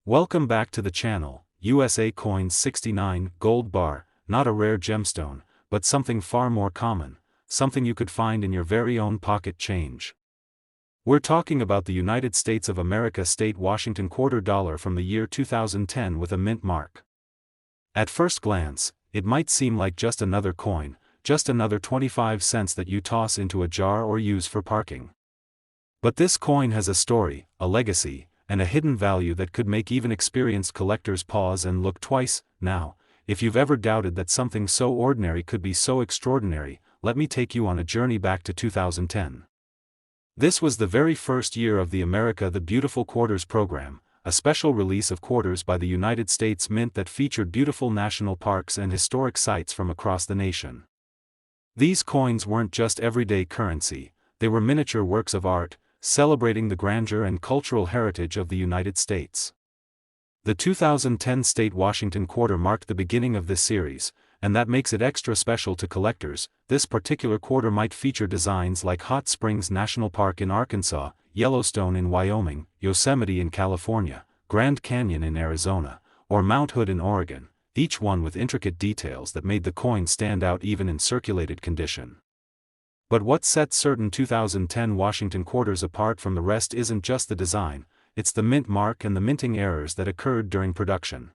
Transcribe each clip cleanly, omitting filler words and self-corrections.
Welcome back to the channel. USA Coins 69 Gold Bar, not a rare gemstone, but something far more common, something you could find in your very own pocket change. We're talking about the United States of America State Washington quarter dollar from the year 2010 with a mint mark. At first glance, it might seem like just another coin, just another 25 cents that you toss into a jar or use for parking. But this coin has a story, a legacy, and a hidden value that could make even experienced collectors pause and look twice. Now, if you've ever doubted that something so ordinary could be so extraordinary, let me take you on a journey back to 2010. This was the very first year of the America the Beautiful Quarters program, a special release of quarters by the United States Mint that featured beautiful national parks and historic sites from across the nation. These coins weren't just everyday currency, they were miniature works of art, celebrating the grandeur and cultural heritage of the United States. The 2010 State Washington quarter marked the beginning of this series, and that makes it extra special to collectors. This particular quarter might feature designs like Hot Springs National Park in Arkansas, Yellowstone in Wyoming, Yosemite in California, Grand Canyon in Arizona, or Mount Hood in Oregon, each one with intricate details that made the coin stand out even in circulated condition. But what sets certain 2010 Washington quarters apart from the rest isn't just the design, it's the mint mark and the minting errors that occurred during production.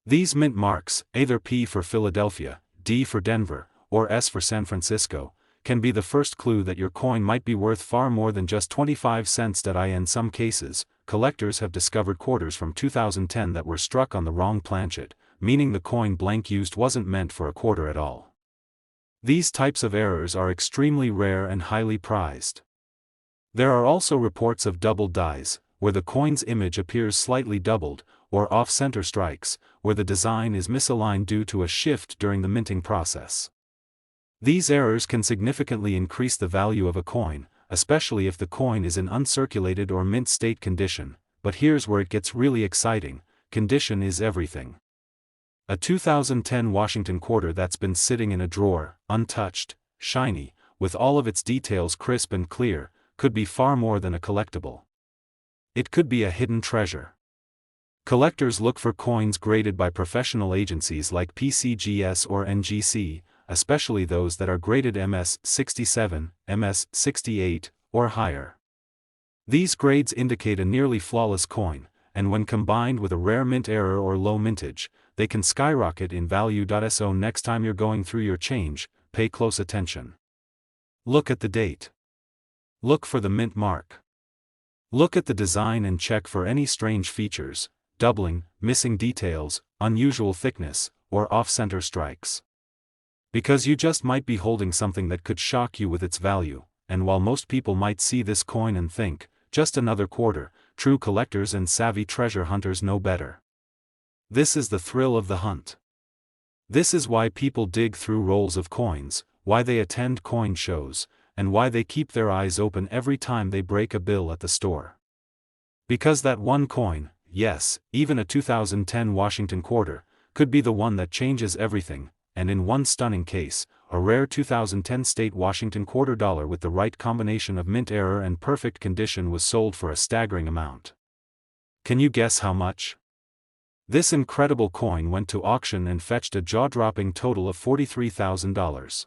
These mint marks, either P for Philadelphia, D for Denver, or S for San Francisco, can be the first clue that your coin might be worth far more than just 25 cents. In some cases, collectors have discovered quarters from 2010 that were struck on the wrong planchet, meaning the coin blank used wasn't meant for a quarter at all. These types of errors are extremely rare and highly prized. There are also reports of doubled dies, where the coin's image appears slightly doubled, or off-center strikes, where the design is misaligned due to a shift during the minting process. These errors can significantly increase the value of a coin, especially if the coin is in uncirculated or mint state condition, but here's where it gets really exciting: condition is everything. A 2010 Washington quarter that's been sitting in a drawer, untouched, shiny, with all of its details crisp and clear, could be far more than a collectible. It could be a hidden treasure. Collectors look for coins graded by professional agencies like PCGS or NGC, especially those that are graded MS 67, MS 68, or higher. These grades indicate a nearly flawless coin, and when combined with a rare mint error or low mintage, they can skyrocket in value. So next time you're going through your change, pay close attention. Look at the date. Look for the mint mark. Look at the design and check for any strange features, doubling, missing details, unusual thickness, or off-center strikes. Because you just might be holding something that could shock you with its value, and while most people might see this coin and think, just another quarter, true collectors and savvy treasure hunters know better. This is the thrill of the hunt. This is why people dig through rolls of coins, why they attend coin shows, and why they keep their eyes open every time they break a bill at the store. Because that one coin, yes, even a 2010 Washington quarter, could be the one that changes everything, and in one stunning case, a rare 2010 State Washington quarter dollar with the right combination of mint error and perfect condition was sold for a staggering amount. Can you guess how much? This incredible coin went to auction and fetched a jaw-dropping total of $43,000.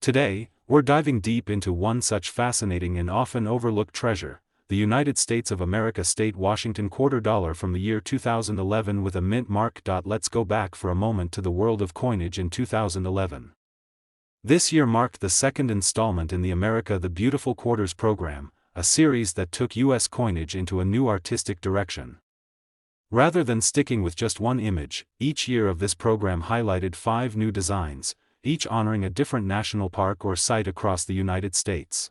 Today, we're diving deep into one such fascinating and often overlooked treasure, the United States of America State Washington quarter dollar from the year 2011 with a mint mark. Let's go back for a moment to the world of coinage in 2011. This year marked the second installment in the America the Beautiful Quarters program, a series that took U.S. coinage into a new artistic direction. Rather than sticking with just one image, each year of this program highlighted 5 new designs, each honoring a different national park or site across the United States.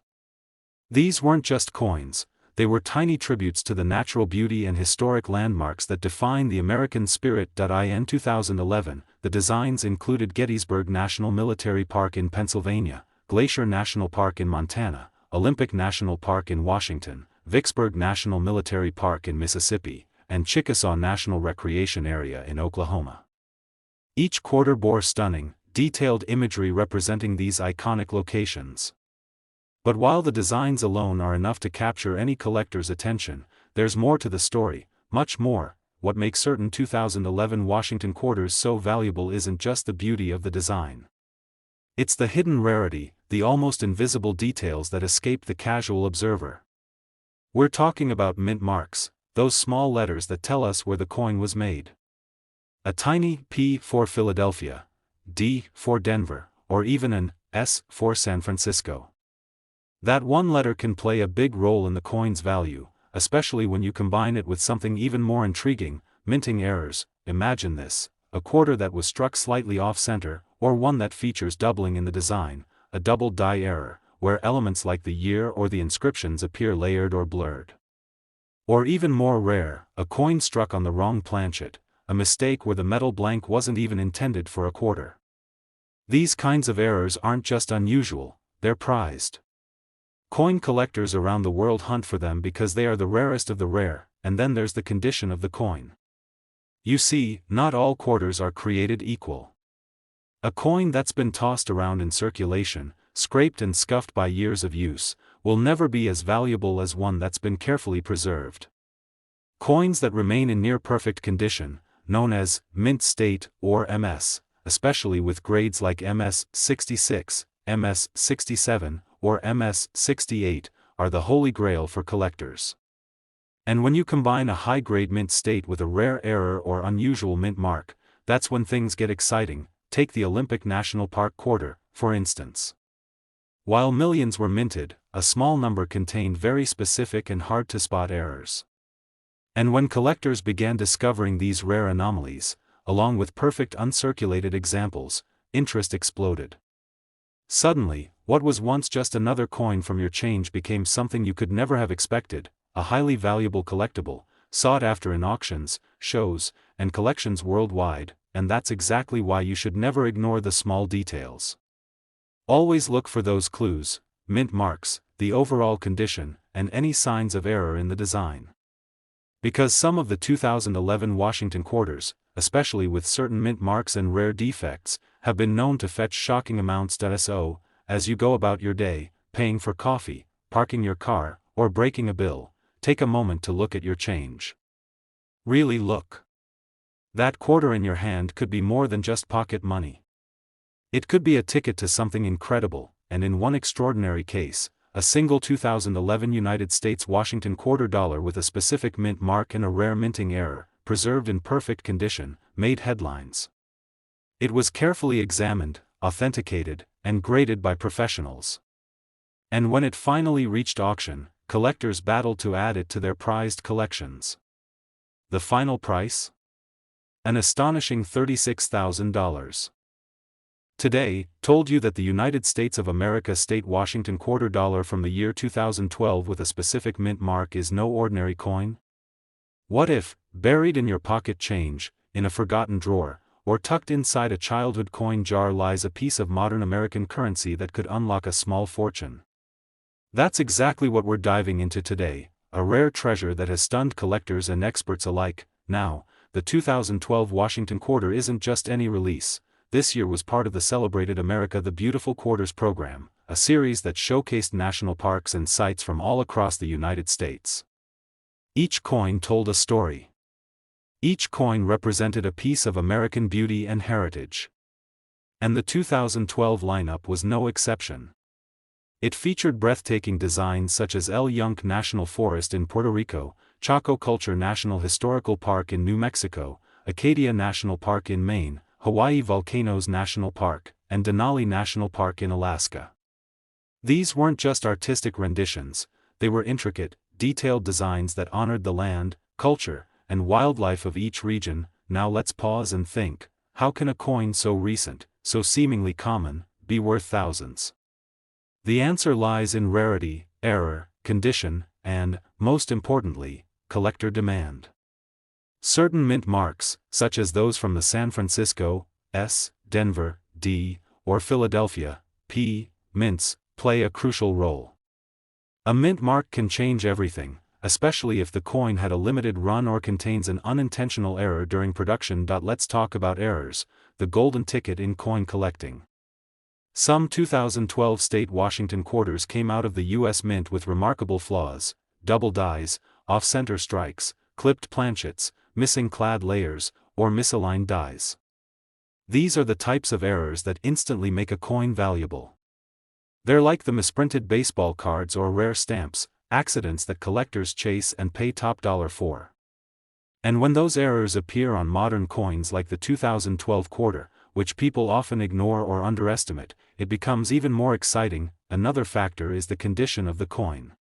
These weren't just coins, they were tiny tributes to the natural beauty and historic landmarks that define the American spirit. In 2011, the designs included Gettysburg National Military Park in Pennsylvania, Glacier National Park in Montana, Olympic National Park in Washington, Vicksburg National Military Park in Mississippi, and Chickasaw National Recreation Area in Oklahoma. Each quarter bore stunning, detailed imagery representing these iconic locations. But while the designs alone are enough to capture any collector's attention, there's more to the story, much more. What makes certain 2011 Washington quarters so valuable isn't just the beauty of the design. It's the hidden rarity, the almost invisible details that escape the casual observer. We're talking about mint marks, those small letters that tell us where the coin was made. A tiny P for Philadelphia, D for Denver, or even an S for San Francisco. That one letter can play a big role in the coin's value, especially when you combine it with something even more intriguing, minting errors. Imagine this: a quarter that was struck slightly off-center, or one that features doubling in the design, a double die error, where elements like the year or the inscriptions appear layered or blurred. Or even more rare, a coin struck on the wrong planchet, a mistake where the metal blank wasn't even intended for a quarter. These kinds of errors aren't just unusual, they're prized. Coin collectors around the world hunt for them because they are the rarest of the rare, and then there's the condition of the coin. You see, not all quarters are created equal. A coin that's been tossed around in circulation, scraped and scuffed by years of use, will never be as valuable as one that's been carefully preserved. Coins that remain in near-perfect condition, known as mint state or MS, especially with grades like MS 66, MS 67, or MS 68, are the holy grail for collectors. And when you combine a high-grade mint state with a rare error or unusual mint mark, that's when things get exciting. Take the Olympic National Park quarter, for instance. While millions were minted, a small number contained very specific and hard-to-spot errors. And when collectors began discovering these rare anomalies, along with perfect uncirculated examples, interest exploded. Suddenly, what was once just another coin from your change became something you could never have expected, a highly valuable collectible, sought after in auctions, shows, and collections worldwide, and that's exactly why you should never ignore the small details. Always look for those clues, mint marks, the overall condition, and any signs of error in the design. Because some of the 2011 Washington quarters, especially with certain mint marks and rare defects, have been known to fetch shocking amounts. So, as you go about your day, paying for coffee, parking your car, or breaking a bill, take a moment to look at your change. Really look. That quarter in your hand could be more than just pocket money. It could be a ticket to something incredible, and in one extraordinary case, a single 2011 United States Washington quarter dollar with a specific mint mark and a rare minting error, preserved in perfect condition, made headlines. It was carefully examined, authenticated, and graded by professionals. And when it finally reached auction, collectors battled to add it to their prized collections. The final price? An astonishing $36,000. Today, told you that the United States of America state Washington quarter dollar from the year 2012 with a specific mint mark is no ordinary coin? What if, buried in your pocket change, in a forgotten drawer, or tucked inside a childhood coin jar lies a piece of modern American currency that could unlock a small fortune? That's exactly what we're diving into today, a rare treasure that has stunned collectors and experts alike. Now, the 2012 Washington quarter isn't just any release. This year was part of the celebrated America the Beautiful Quarters program, a series that showcased national parks and sites from all across the United States. Each coin told a story. Each coin represented a piece of American beauty and heritage. And the 2012 lineup was no exception. It featured breathtaking designs such as El Yunque National Forest in Puerto Rico, Chaco Culture National Historical Park in New Mexico, Acadia National Park in Maine, Hawaii Volcanoes National Park, and Denali National Park in Alaska. These weren't just artistic renditions, they were intricate, detailed designs that honored the land, culture, and wildlife of each region. Now let's pause and think, how can a coin so recent, so seemingly common, be worth thousands? The answer lies in rarity, error, condition, and, most importantly, collector demand. Certain mint marks, such as those from the San Francisco, S, Denver, D, or Philadelphia, P, mints, play a crucial role. A mint mark can change everything, especially if the coin had a limited run or contains an unintentional error during production. Let's talk about errors, the golden ticket in coin collecting. Some 2012 state Washington quarters came out of the U.S. Mint with remarkable flaws: double dies, off-center strikes, clipped planchets, missing clad layers, or misaligned dies. These are the types of errors that instantly make a coin valuable. They're like the misprinted baseball cards or rare stamps, accidents that collectors chase and pay top dollar for. And when those errors appear on modern coins like the 2012 quarter, which people often ignore or underestimate, it becomes even more exciting. Another factor is the condition of the coin.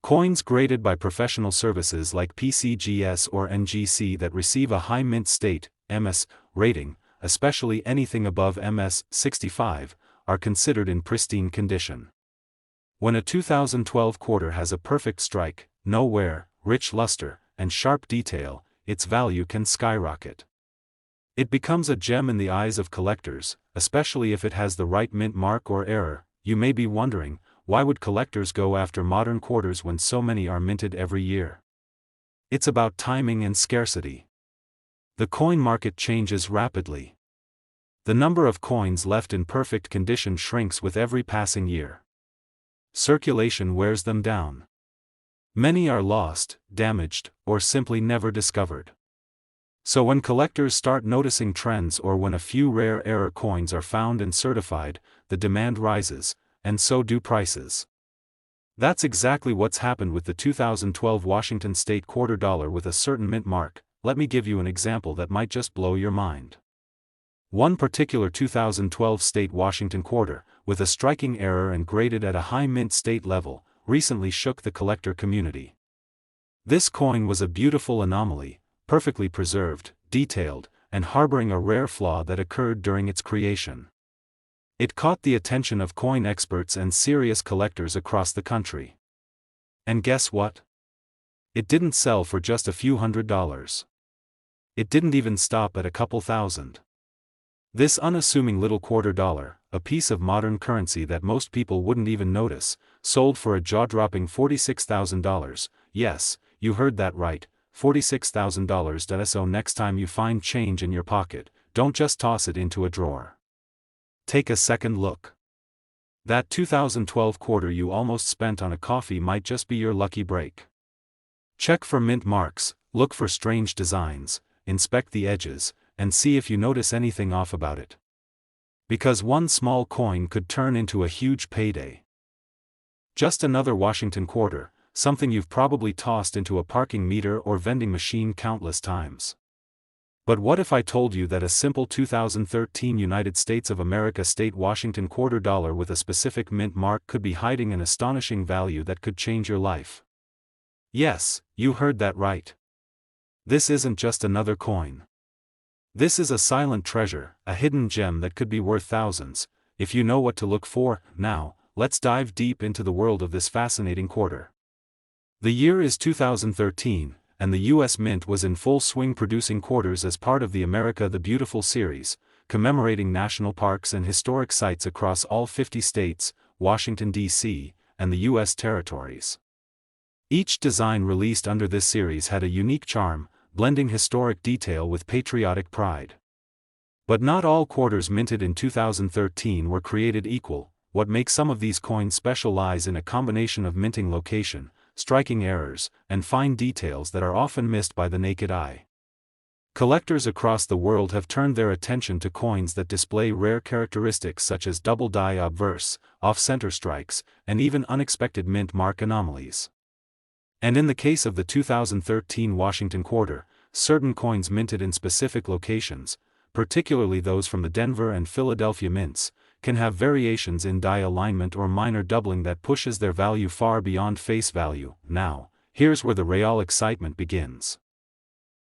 Coins graded by professional services like PCGS or NGC that receive a high mint state, MS, rating, especially anything above MS 65, are considered in pristine condition. When a 2012 quarter has a perfect strike, no wear, rich luster, and sharp detail, its value can skyrocket. It becomes a gem in the eyes of collectors, especially if it has the right mint mark or error. You may be wondering, why would collectors go after modern quarters when so many are minted every year? It's about timing and scarcity. The coin market changes rapidly. The number of coins left in perfect condition shrinks with every passing year. Circulation wears them down. Many are lost, damaged, or simply never discovered. So when collectors start noticing trends or when a few rare error coins are found and certified, the demand rises, and so do prices. That's exactly what's happened with the 2012 Washington State quarter dollar with a certain mint mark. Let me give you an example that might just blow your mind. One particular 2012 State Washington quarter, with a striking error and graded at a high mint state level, recently shook the collector community. This coin was a beautiful anomaly, perfectly preserved, detailed, and harboring a rare flaw that occurred during its creation. It caught the attention of coin experts and serious collectors across the country. And guess what? It didn't sell for just a few $100s. It didn't even stop at a couple thousand. This unassuming little quarter dollar, a piece of modern currency that most people wouldn't even notice, sold for a jaw-dropping $46,000. Yes, you heard that right, $46,000. So next time you find change in your pocket, don't just toss it into a drawer. Take a second look. That 2012 quarter you almost spent on a coffee might just be your lucky break. Check for mint marks, look for strange designs, inspect the edges, and see if you notice anything off about it. Because one small coin could turn into a huge payday. Just another Washington quarter, something you've probably tossed into a parking meter or vending machine countless times. But what if I told you that a simple 2013 United States of America State Washington quarter dollar with a specific mint mark could be hiding an astonishing value that could change your life? Yes, you heard that right. This isn't just another coin. This is a silent treasure, a hidden gem that could be worth thousands, if you know what to look for. Now, let's dive deep into the world of this fascinating quarter. The year is 2013, and the U.S. Mint was in full swing producing quarters as part of the America the Beautiful series, commemorating national parks and historic sites across all 50 states, Washington, D.C., and the U.S. territories. Each design released under this series had a unique charm, blending historic detail with patriotic pride. But not all quarters minted in 2013 were created equal. What makes some of these coins special lies in a combination of minting location, striking errors, and fine details that are often missed by the naked eye. Collectors across the world have turned their attention to coins that display rare characteristics such as double die obverse, off-center strikes, and even unexpected mint mark anomalies. And in the case of the 2013 Washington quarter, certain coins minted in specific locations, particularly those from the Denver and Philadelphia mints, can have variations in die alignment or minor doubling that pushes their value far beyond face value. Now, here's where the real excitement begins.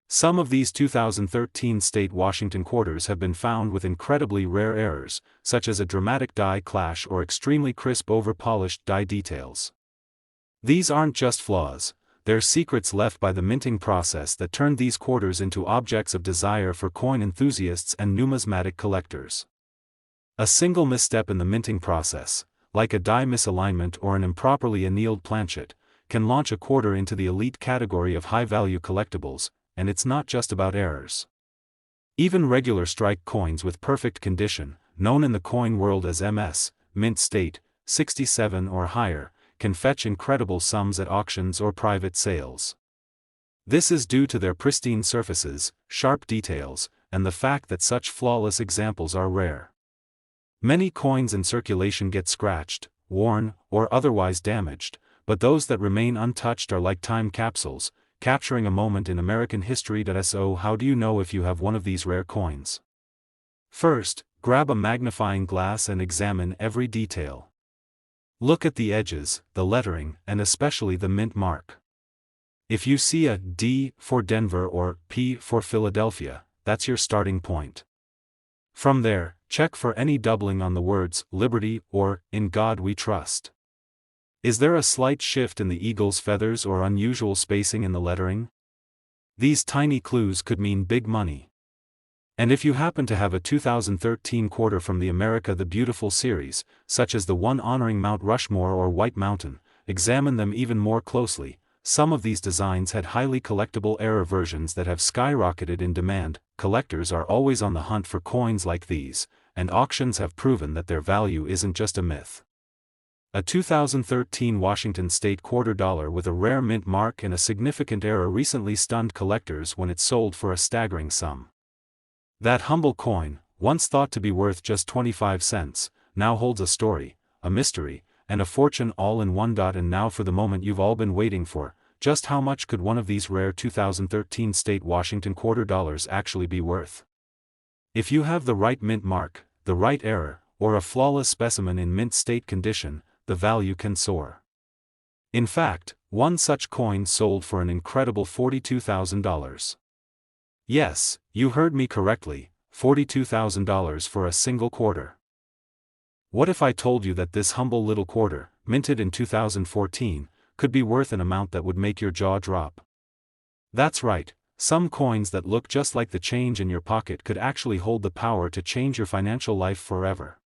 Some of these 2013 State Washington quarters have been found with incredibly rare errors, such as a dramatic die clash or extremely crisp over-polished die details. These aren't just flaws, they're secrets left by the minting process that turned these quarters into objects of desire for coin enthusiasts and numismatic collectors. A single misstep in the minting process, like a die misalignment or an improperly annealed planchet, can launch a quarter into the elite category of high-value collectibles, and it's not just about errors. Even regular strike coins with perfect condition, known in the coin world as MS, mint state, 67 or higher, can fetch incredible sums at auctions or private sales. This is due to their pristine surfaces, sharp details, and the fact that such flawless examples are rare. Many coins in circulation get scratched, worn, or otherwise damaged, but those that remain untouched are like time capsules, capturing a moment in American history. So how do you know if you have one of these rare coins? First, grab a magnifying glass and examine every detail. Look at the edges, the lettering, and especially the mint mark. If you see a D for Denver or P for Philadelphia, that's your starting point. From there, check for any doubling on the words Liberty or In God We Trust. Is there a slight shift in the eagle's feathers or unusual spacing in the lettering? These tiny clues could mean big money. And if you happen to have a 2013 quarter from the America the Beautiful series, such as the one honoring Mount Rushmore or White Mountain, examine them even more closely. Some of these designs had highly collectible era versions that have skyrocketed in demand. Collectors are always on the hunt for coins like these, and auctions have proven that their value isn't just a myth. A 2013 Washington State quarter dollar with a rare mint mark and a significant era recently stunned collectors when it sold for a staggering sum. That humble coin, once thought to be worth just 25 cents, now holds a story, a mystery, and a fortune all in one. And now for the moment you've all been waiting for: just how much could one of these rare 2013 State Washington quarter dollars actually be worth? If you have the right mint mark, the right era, or a flawless specimen in mint state condition, the value can soar. In fact, one such coin sold for an incredible $42,000. Yes, you heard me correctly, $42,000 for a single quarter. What if I told you that this humble little quarter, minted in 2014, could be worth an amount that would make your jaw drop? That's right, some coins that look just like the change in your pocket could actually hold the power to change your financial life forever.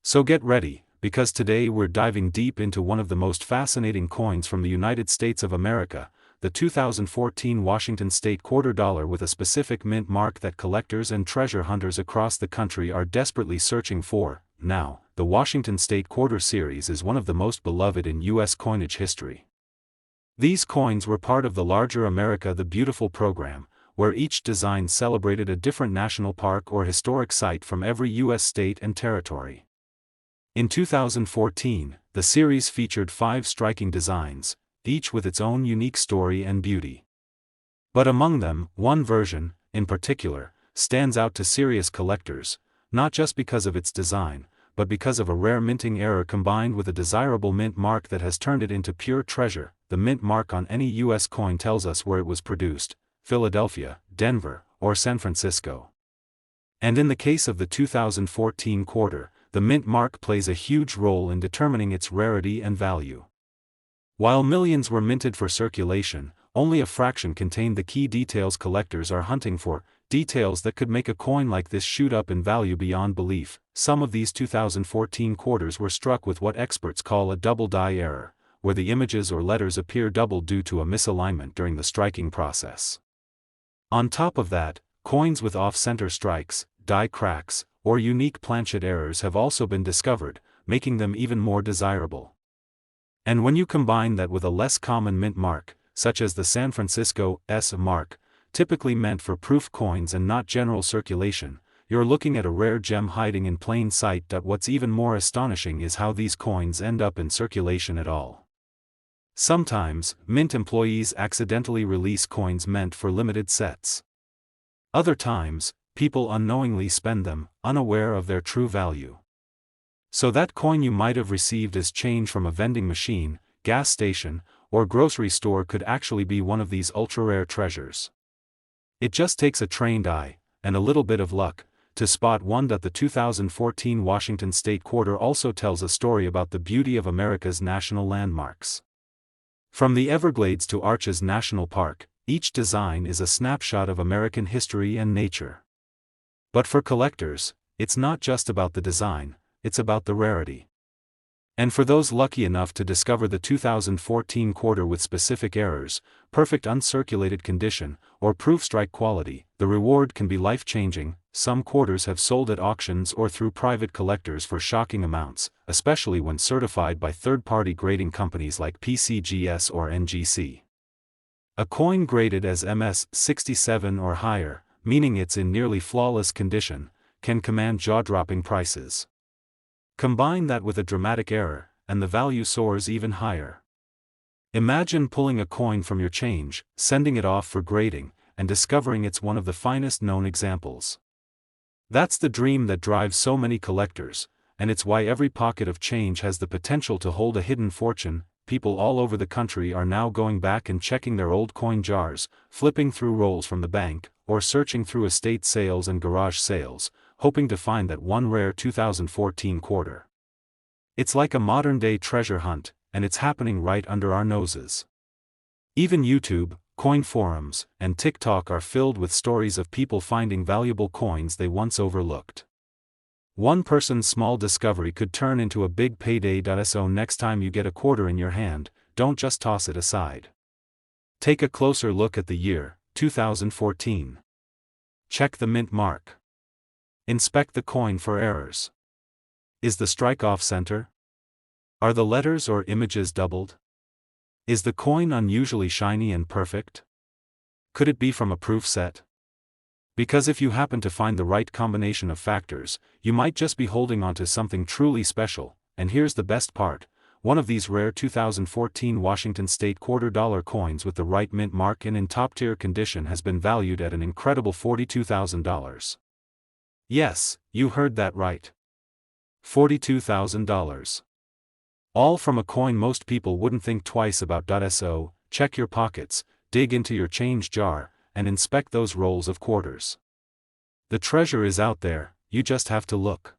So get ready, because today we're diving deep into one of the most fascinating coins from the United States of America, the 2014 Washington State quarter dollar with a specific mint mark that collectors and treasure hunters across the country are desperately searching for. Now, the Washington State quarter series is one of the most beloved in U.S. coinage history. These coins were part of the larger America the Beautiful program, where each design celebrated a different national park or historic site from every U.S. state and territory. In 2014, the series featured 5 striking designs, each with its own unique story and beauty. But among them, one version, in particular, stands out to serious collectors, not just because of its design, but because of a rare minting error combined with a desirable mint mark that has turned it into pure treasure. The mint mark on any U.S. coin tells us where it was produced: Philadelphia, Denver, or San Francisco. And in the case of the 2014 quarter, the mint mark plays a huge role in determining its rarity and value. While millions were minted for circulation, only a fraction contained the key details collectors are hunting for, details that could make a coin like this shoot up in value beyond belief. Some of these 2014 quarters were struck with what experts call a double die error, where the images or letters appear doubled due to a misalignment during the striking process. On top of that, coins with off-center strikes, die cracks, or unique planchet errors have also been discovered, making them even more desirable. And when you combine that with a less common mint mark, such as the San Francisco S mark, typically meant for proof coins and not general circulation, you're looking at a rare gem hiding in plain sight. What's even more astonishing is how these coins end up in circulation at all. Sometimes, mint employees accidentally release coins meant for limited sets. Other times, people unknowingly spend them, unaware of their true value. So that coin you might have received as change from a vending machine, gas station, or grocery store could actually be one of these ultra-rare treasures. It just takes a trained eye, and a little bit of luck, to spot one. The 2014 Washington State quarter also tells a story about the beauty of America's national landmarks. From the Everglades to Arches National Park, each design is a snapshot of American history and nature. But for collectors, it's not just about the design, it's about the rarity. And for those lucky enough to discover the 2014 quarter with specific errors, perfect uncirculated condition, or proof strike quality, the reward can be life-changing. Some quarters have sold at auctions or through private collectors for shocking amounts, especially when certified by third-party grading companies like PCGS or NGC. A coin graded as MS-67 or higher, meaning it's in nearly flawless condition, can command jaw-dropping prices. Combine that with a dramatic error, and the value soars even higher. Imagine pulling a coin from your change, sending it off for grading, and discovering it's one of the finest known examples. That's the dream that drives so many collectors, and it's why every pocket of change has the potential to hold a hidden fortune. People all over the country are now going back and checking their old coin jars, flipping through rolls from the bank, or searching through estate sales and garage sales, hoping to find that one rare 2014 quarter. It's like a modern-day treasure hunt, and it's happening right under our noses. Even YouTube, coin forums, and TikTok are filled with stories of people finding valuable coins they once overlooked. One person's small discovery could turn into a big payday. So next time you get a quarter in your hand, don't just toss it aside. Take a closer look at the year, 2014. Check the mint mark. Inspect the coin for errors. Is the strike off center? Are the letters or images doubled? Is the coin unusually shiny and perfect? Could it be from a proof set? Because if you happen to find the right combination of factors, you might just be holding onto something truly special. And here's the best part: one of these rare 2014 Washington State $quarter coins with the right mint mark and in top-tier condition has been valued at an incredible $42,000. Yes, you heard that right. $42,000. All from a coin most people wouldn't think twice about. So, check your pockets, dig into your change jar, and inspect those rolls of quarters. The treasure is out there, you just have to look.